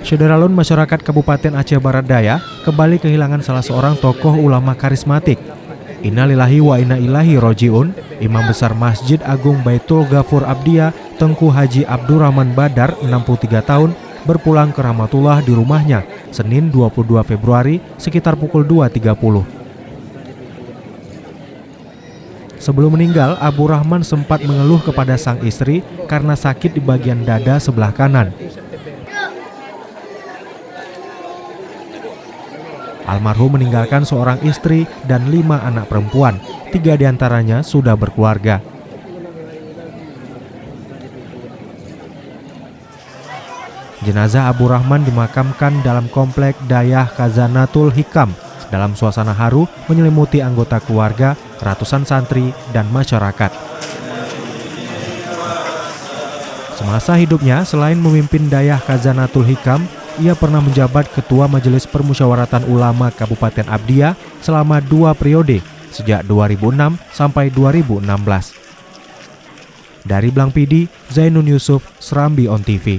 Syederalun masyarakat Kabupaten Aceh Barat Daya kembali kehilangan salah seorang tokoh ulama karismatik. Innalillahi wa inna ilaihi rojiun, Imam Besar Masjid Agung Baitul Ghafur Abdiyah Tengku Haji Abdurrahman Badar, 63 tahun, berpulang ke rahmatullah di rumahnya Senin 22 Februari sekitar pukul 2.30. Sebelum meninggal, Abu Rahman sempat mengeluh kepada sang istri karena sakit di bagian dada sebelah kanan. Almarhum meninggalkan seorang istri dan 5 anak perempuan, 3 diantaranya sudah berkeluarga. Jenazah Abu Rahman dimakamkan dalam komplek Dayah Khazanatul Hikam dalam suasana haru menyelimuti anggota keluarga, ratusan santri, dan masyarakat. Semasa hidupnya, selain memimpin Dayah Khazanatul Hikam, ia pernah menjabat Ketua Majelis Permusyawaratan Ulama Kabupaten Abdiyah selama 2 periode, sejak 2006 sampai 2016. Dari Blang Pidi, Zainun Yusuf, Serambi On TV.